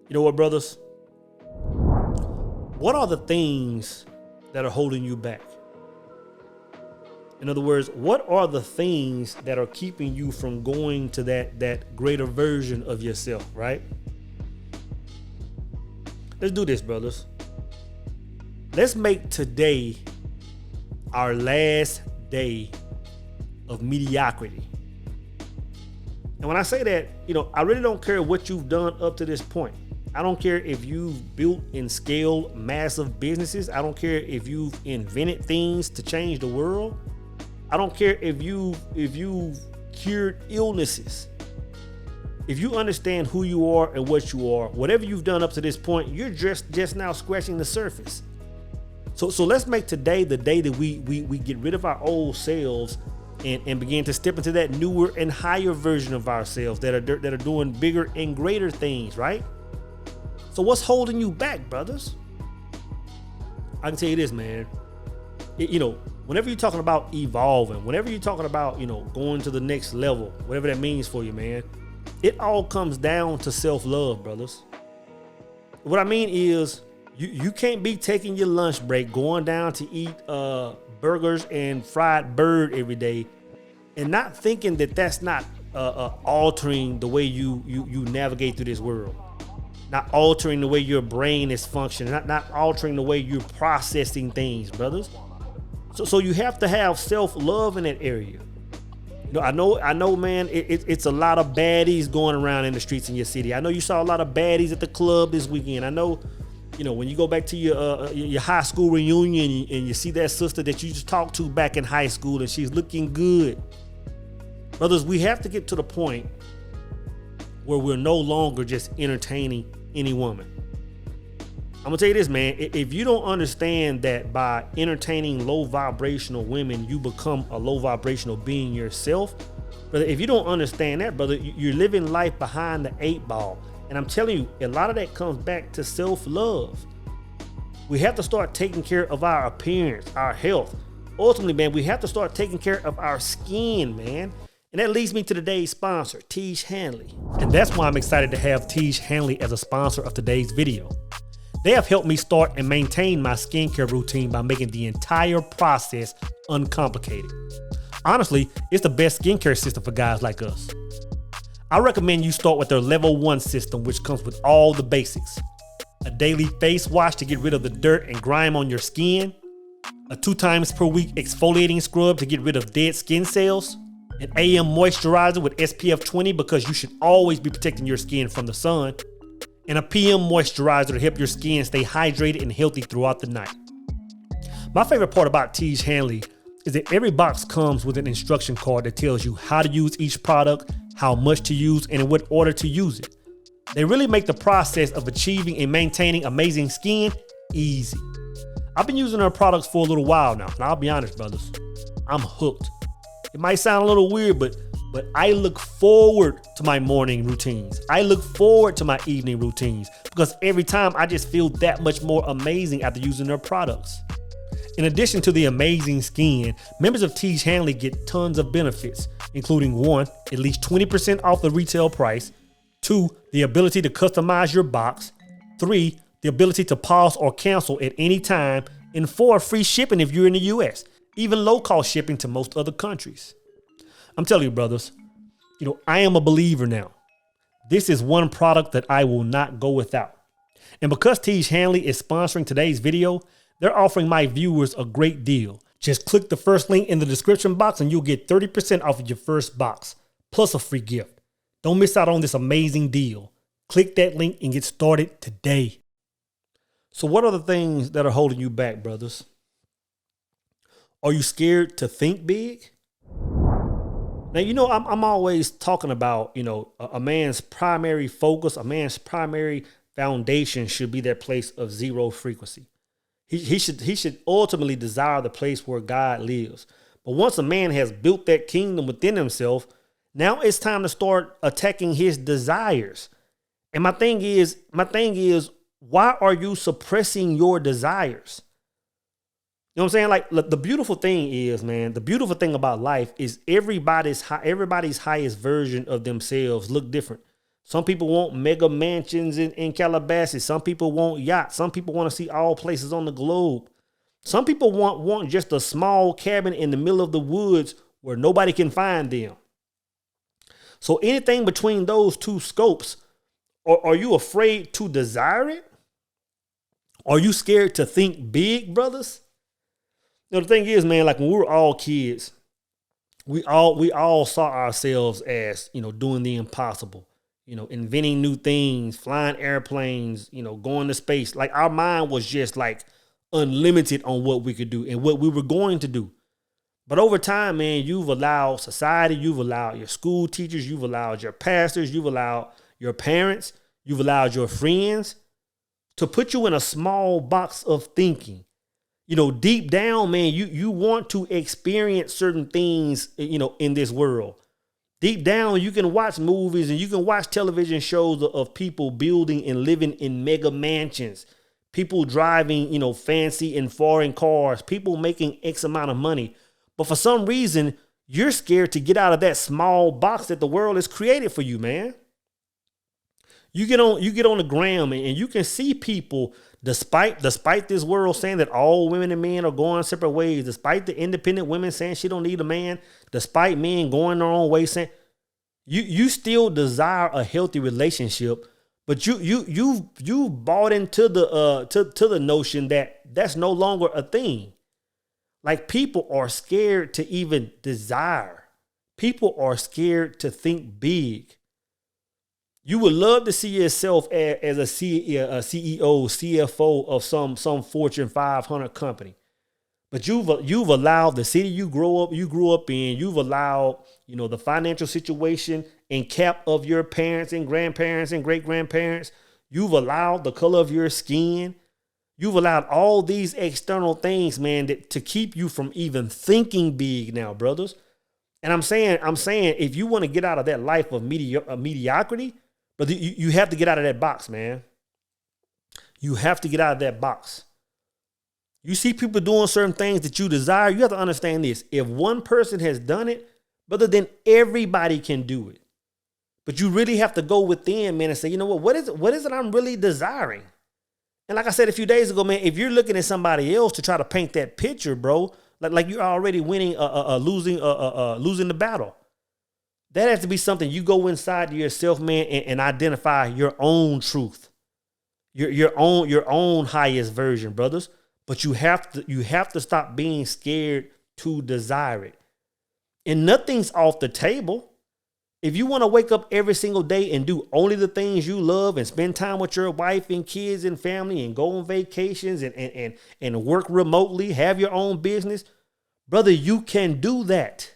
You know what, brothers? What are the things that are holding you back? In other words, what are the things that are keeping you from going to that greater version of yourself, right? Let's do this, brothers. Let's make today our last day of mediocrity. And when I say that, I really don't care what you've done up to this point. I don't care if you've built and scaled massive businesses. I don't care if you've invented things to change the world. I don't care if you've cured illnesses. If you understand who you are and what you are, whatever you've done up to this point, you're just now scratching the surface. So let's make today the day that we get rid of our old selves and begin to step into that newer and higher version of ourselves that are doing bigger and greater things, right? So what's holding you back, brothers? I can tell you this, man. Whenever you're talking about evolving, whenever you're talking about, going to the next level, whatever that means for you, man, it all comes down to self-love, brothers. What I mean is you can't be taking your lunch break, going down to eat burgers and fried bird every day and not thinking that that's not altering the way you navigate through this world. Not altering the way your brain is functioning, not altering the way you're processing things, brothers. So you have to have self-love in that area. I know, man, it's a lot of baddies going around in the streets in your city. I know you saw a lot of baddies at the club this weekend. I know, when you go back to your high school reunion and you see that sister that you just talked to back in high school and she's looking good. Brothers, we have to get to the point where we're no longer just entertaining any woman. I'm gonna tell you this, man. If you don't understand that by entertaining low vibrational women, you become a low vibrational being yourself, brother, if you don't understand that, brother, you're living life behind the 8 ball. And I'm telling you, a lot of that comes back to self-love. We have to start taking care of our appearance, our health. Ultimately, man, we have to start taking care of our skin, man. And that leads me to today's sponsor, Tiege Hanley. And that's why I'm excited to have Tiege Hanley as a sponsor of today's video. They have helped me start and maintain my skincare routine by making the entire process uncomplicated. Honestly, it's the best skincare system for guys like us. I recommend you start with their level 1 system, which comes with all the basics. A daily face wash to get rid of the dirt and grime on your skin. A 2 times per week exfoliating scrub to get rid of dead skin cells. An AM moisturizer with SPF 20 because you should always be protecting your skin from the sun. And a PM moisturizer to help your skin stay hydrated and healthy throughout the night. My favorite part about Tiege Hanley is that every box comes with an instruction card that tells you how to use each product, how much to use, and in what order to use it. They really make the process of achieving and maintaining amazing skin easy. I've been using their products for a little while now, and I'll be honest, brothers, I'm hooked. It might sound a little weird, but I look forward to my morning routines. I look forward to my evening routines because every time I just feel that much more amazing after using their products. In addition to the amazing skin, members of Tiege Hanley get tons of benefits, including 1, at least 20% off the retail price, 2, the ability to customize your box, 3, the ability to pause or cancel at any time, and 4, free shipping if you're in the US, even low-cost shipping to most other countries. I'm telling you, brothers, I am a believer now. This is one product that I will not go without. And because Tiege Hanley is sponsoring today's video, they're offering my viewers a great deal. Just click the first link in the description box and you'll get 30% off of your first box, plus a free gift. Don't miss out on this amazing deal. Click that link and get started today. So what are the things that are holding you back, brothers? Are you scared to think big? Now, I'm always talking about, a man's primary focus, a man's primary foundation should be that place of zero frequency. He should ultimately desire the place where God lives. But once a man has built that kingdom within himself, now it's time to start attacking his desires. And my thing is, why are you suppressing your desires? You know what I'm saying? Like, look, the beautiful thing is, man, the beautiful thing about life is everybody's highest version of themselves look different. Some people want mega mansions in Calabasas. Some people want yachts. Some people want to see all places on the globe. Some people want just a small cabin in the middle of the woods where nobody can find them. So anything between those two scopes, are you afraid to desire it? Are you scared to think big, brothers? You know, the thing is, man, like when we were all kids, we all saw ourselves as, doing the impossible, inventing new things, flying airplanes, going to space. Like our mind was just like unlimited on what we could do and what we were going to do. But over time, man, you've allowed society, you've allowed your school teachers, you've allowed your pastors, you've allowed your parents, you've allowed your friends to put you in a small box of thinking. Deep down, man, you want to experience certain things, in this world. Deep down, you can watch movies and you can watch television shows of people building and living in mega mansions, people driving, fancy and foreign cars, people making X amount of money. But for some reason, you're scared to get out of that small box that the world has created for you, man. You get on the gram and you can see people, despite this world saying that all women and men are going separate ways, despite the independent women saying she don't need a man, despite men going their own way, saying you still desire a healthy relationship, but you bought into the to the notion that that's no longer a thing. Like people are scared to even desire. People are scared to think big. You would love to see yourself as a CEO, CFO of some Fortune 500 company, but you've allowed the city you grew up in. You've allowed the financial situation and cap of your parents and grandparents and great grandparents. You've allowed the color of your skin. You've allowed all these external things, man, to keep you from even thinking big now, brothers. And I'm saying, if you want to get out of that life of mediocrity, but you have to get out of that box, man. You have to get out of that box. You see people doing certain things that you desire. You have to understand this. If one person has done it, brother, then everybody can do it. But you really have to go within, man, and say, what is it I'm really desiring? And like I said a few days ago, man, if you're looking at somebody else to try to paint that picture, bro, like you're already losing the battle. That has to be something you go inside to yourself, man, and identify your own truth, your own highest version, brothers. But you have to stop being scared to desire it. And nothing's off the table. If you want to wake up every single day and do only the things you love and spend time with your wife and kids and family and go on vacations and work remotely, have your own business, brother, you can do that.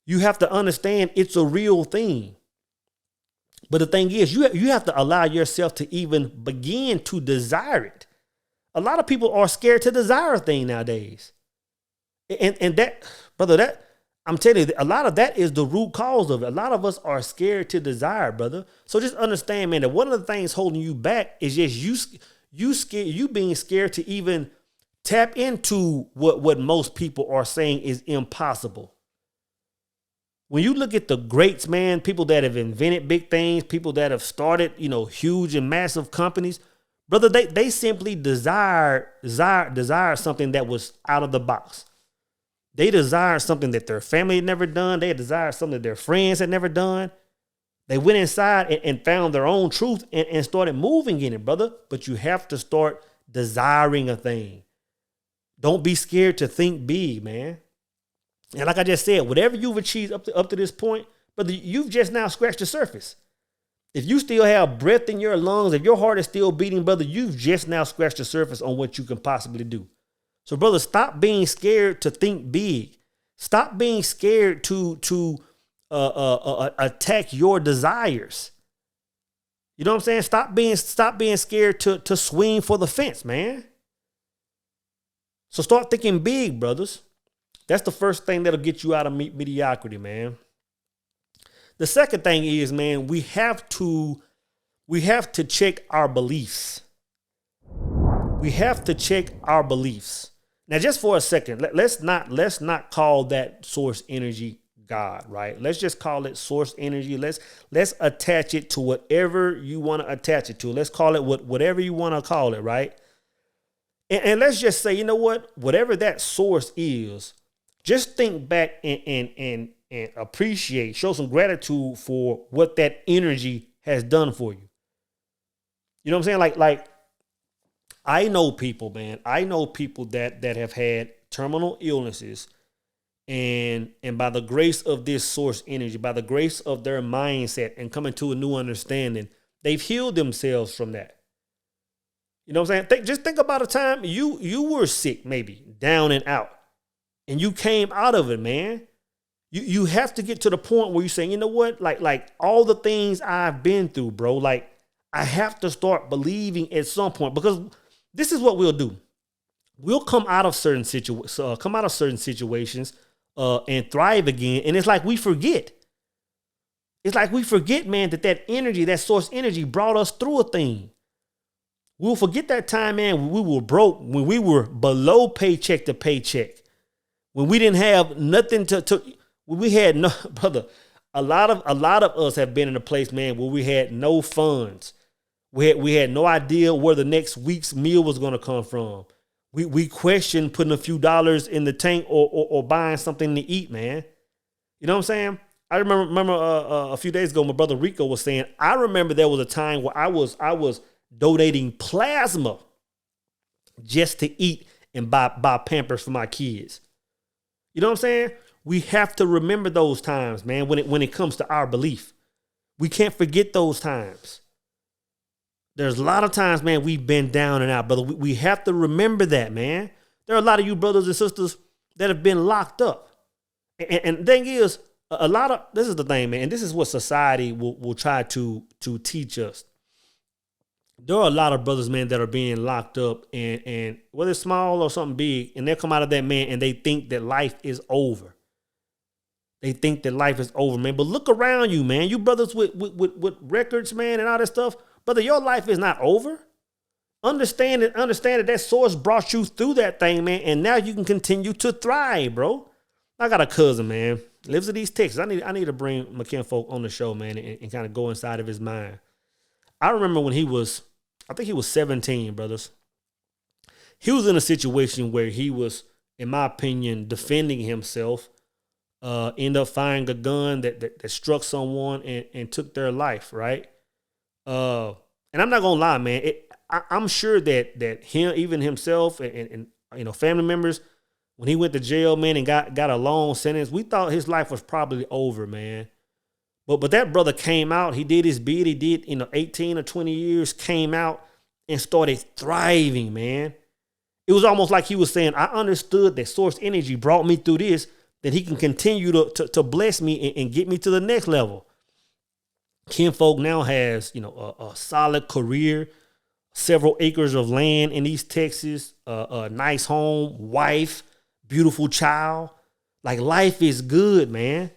You have to understand it's a real thing. But the thing is, you have to allow yourself to even begin to desire it. A lot of people are scared to desire a thing nowadays. And that, brother, that I'm telling you, a lot of that is the root cause of it. A lot of us are scared to desire, brother. So just understand, man, that one of the things holding you back is just you being scared to even tap into what most people are saying is impossible. When you look at the greats, man, people that have invented big things, people that have started, huge and massive companies, brother, they simply desire something that was out of the box. They desire something that their family had never done. They desire something that their friends had never done. They went inside and found their own truth and started moving in it, brother. But you have to start desiring a thing. Don't be scared to think big, man. And like I just said, whatever you've achieved up to this point, brother, you've just now scratched the surface. If you still have breath in your lungs, if your heart is still beating, brother, you've just now scratched the surface on what you can possibly do. So, brother, stop being scared to think big. Stop being scared to attack your desires. You know what I'm saying? Stop being scared to swing for the fence, man. So start thinking big, brothers. That's the first thing that'll get you out of mediocrity, man. The second thing is, man, we have to check our beliefs. We have to check our beliefs. Now, just for a second, let's not call that source energy God, right? Let's just call it source energy. Let's attach it to whatever you want to attach it to. Let's call it whatever you want to call it, right? And let's just say, you know what? Whatever that source is, just think back and appreciate, show some gratitude for what that energy has done for you. You know what I'm saying? Like I know people, man. I know people that have had terminal illnesses, and by the grace of this source energy, by the grace of their mindset and coming to a new understanding, they've healed themselves from that. You know what I'm saying? Just think about a time you were sick, maybe down and out, and you came out of it, man. You have to get to the point where you're saying, you know what? Like all the things I've been through, bro, like I have to start believing at some point, because this is what we'll do. We'll come out of certain situations and thrive again. And it's like we forget. It's like we forget, man, that energy, that source energy brought us through a thing. We'll forget that time, man, when we were broke, when we were below paycheck to paycheck, when we didn't have nothing when we had no, brother, a lot of us have been in a place, man, where we had no funds. We had no idea where the next week's meal was going to come from. We questioned putting a few dollars in the tank or buying something to eat, man. You know what I'm saying? I remember a few days ago, my brother Rico was saying, I remember there was a time where I was donating plasma just to eat and buy Pampers for my kids. You know what I'm saying? We have to remember those times, man, when it comes to our belief. We can't forget those times. There's a lot of times, man, we've been down and out, brother. We have to remember that, man. There are a lot of you brothers and sisters that have been locked up. And the thing is, this is the thing, man, and this is what society will try to teach us. There are a lot of brothers, man, that are being locked up, and whether it's small or something big, and they'll come out of that, man, and they think that life is over. They think that life is over, man. But look around you, man. You brothers with records, man, and all that stuff. Brother, your life is not over. Understand that source brought you through that thing, man, and now you can continue to thrive, bro. I got a cousin, man, lives in East Texas. I need to bring McKinfolk on the show, man, and kind of go inside of his mind. I remember when I think he was 17, brothers. He was in a situation where he was, in my opinion, defending himself. End up finding a gun that struck someone and took their life, right? And I'm not gonna lie, man. I'm sure that him, even himself, and family members, when he went to jail, man, and got a long sentence, we thought his life was probably over, man. But that brother came out. He did his bid. He did 18 or 20 years. Came out and started thriving, man. It was almost like he was saying, I understood that source energy brought me through this, that he can continue to bless me and get me to the next level. Kinfolk now has, a solid career, several acres of land in East Texas, a nice home, wife, beautiful child. Like, life is good, man.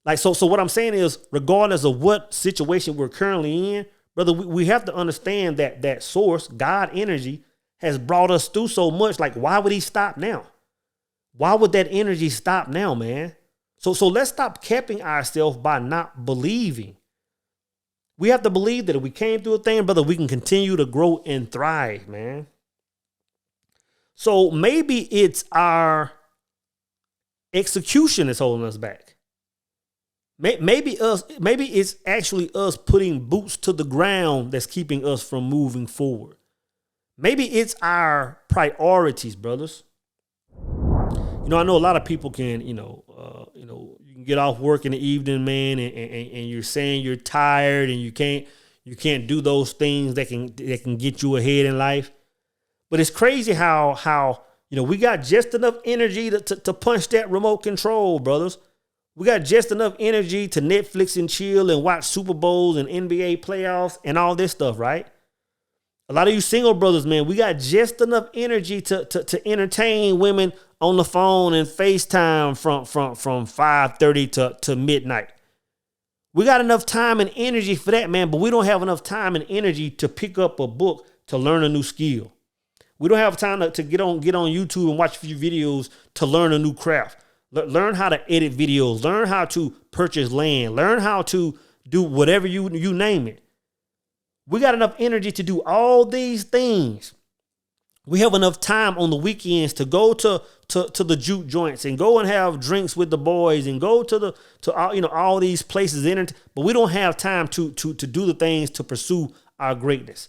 Like, so what I'm saying is, regardless of what situation we're currently in, brother, we have to understand that source, God energy, has brought us through so much. Like, why would he stop now? Why would that energy stop now, man? So let's stop capping ourselves by not believing. We have to believe that if we came through a thing, brother, we can continue to grow and thrive, man. So maybe it's our execution that's holding us back. Maybe it's actually us putting boots to the ground that's keeping us from moving forward. Maybe it's our priorities, brothers. I know a lot of people can, you can get off work in the evening, man, and you're saying you're tired and you can't do those things that can get you ahead in life. But it's crazy how we got just enough energy to punch that remote control, brothers. We got just enough energy to Netflix and chill and watch Super Bowls and NBA playoffs and all this stuff, right? A lot of you single brothers, man, we got just enough energy to entertain women on the phone and FaceTime from 5:30 to midnight. We got enough time and energy for that, man, but we don't have enough time and energy to pick up a book to learn a new skill. We don't have time to get on YouTube and watch a few videos to learn a new craft. Learn how to edit videos. Learn how to purchase land. Learn how to do whatever you name it. We got enough energy to do all these things. We have enough time on the weekends to go to the juke joints and go and have drinks with the boys and go to all these places in it. But we don't have time to do the things to pursue our greatness.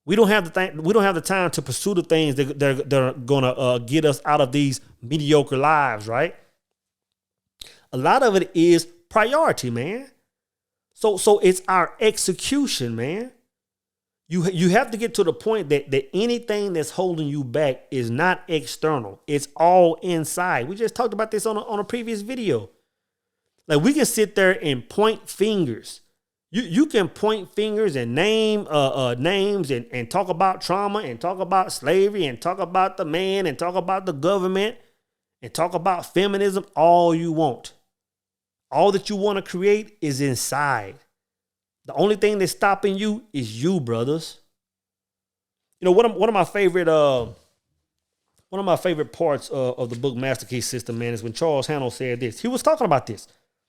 We don't have the time to pursue the things that are gonna get us out of these mediocre lives, right? A lot of it is priority, man. So it's our execution, man. You have to get to the point that anything that's holding you back is not external. It's all inside. We just talked about this on a previous video. Like, we can sit there and point fingers. You can point fingers and name names and talk about trauma and talk about slavery and talk about the man and talk about the government and talk about feminism all you want. All that you want to create is inside. The only thing that's stopping you is you, brothers. You know, one of my favorite parts of the book Master Key System, man, is when Charles Hannell said this. He was talking about this.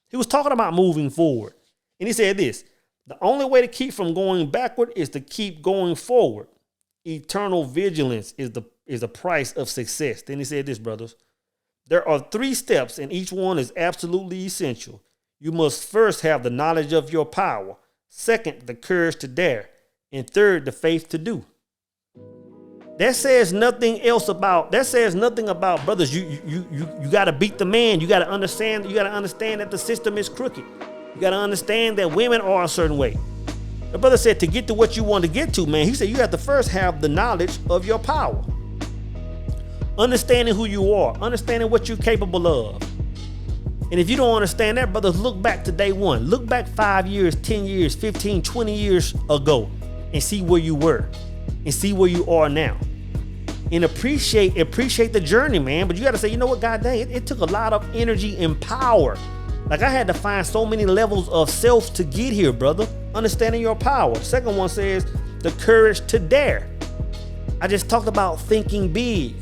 He was talking about moving forward. And he said this: the only way to keep from going backward is to keep going forward. Eternal vigilance is the price of success. Then he said this, brothers: there are 3 steps, and each one is absolutely essential. You must first have the knowledge of your power. Second, the courage to dare. And third, the faith to do. That says nothing about, brothers. You got to beat the man. You got to understand that the system is crooked. You got to understand that women are a certain way. The brother said to get to what you want to get to, man, he said you have to first have the knowledge of your power. Understanding who you are, understanding what you're capable of. And if you don't understand that, brothers, look back to day one. Look back 5 years, 10 years, 15, 20 years ago and see where you were and see where you are now. And appreciate the journey, man. But you got to say, you know what, God dang, it took a lot of energy and power. Like, I had to find so many levels of self to get here, brother. Understanding your power. Second one says the courage to dare. I just talked about thinking big.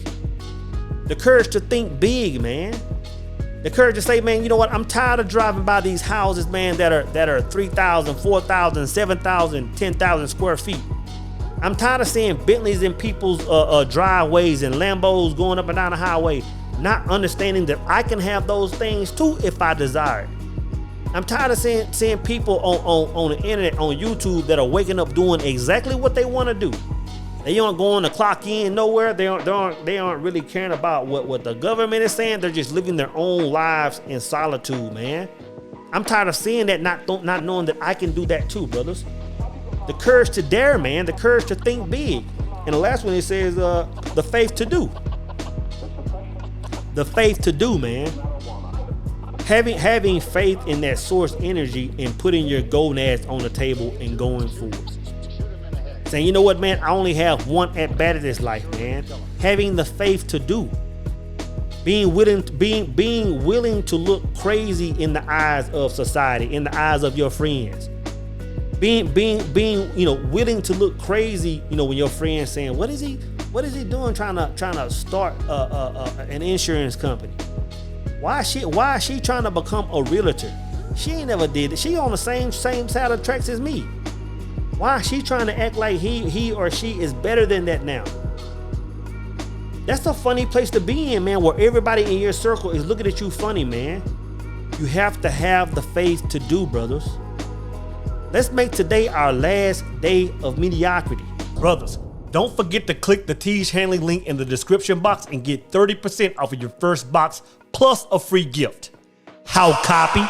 The courage to think big, man. The courage to say, man, you know what? I'm tired of driving by these houses, man, that are 3,000, 4,000, 7,000, 10,000 square feet. I'm tired of seeing Bentleys in people's driveways and Lambos going up and down the highway, not understanding that I can have those things too if I desire it. I'm tired of seeing people on the internet, on YouTube, that are waking up doing exactly what they want to do. They aren't going to clock in nowhere. They aren't really caring about what the government is saying. They're just living their own lives in solitude, man. I'm tired of seeing that, not knowing that I can do that too, brothers. The courage to dare, man. The courage to think big. And the last one, it says the faith to do. The faith to do, man. Having faith in that source energy and putting your gonads on the table and going forward. Saying, you know what, man, I only have one at bat of this life, man. Having the faith to do. Being willing to look crazy in the eyes of society, in the eyes of your friends. Being willing to look crazy, when your friends saying, what is he doing trying to start an insurance company? Why is she trying to become a realtor? She ain't never did it. She on the same side of the tracks as me. Why is she trying to act like he or she is better than that now? That's a funny place to be in, man, where everybody in your circle is looking at you funny, man. You have to have the faith to do, brothers. Let's make today our last day of mediocrity. Brothers, don't forget to click the Teej Handling link in the description box and get 30% off of your first box plus a free gift. How copy?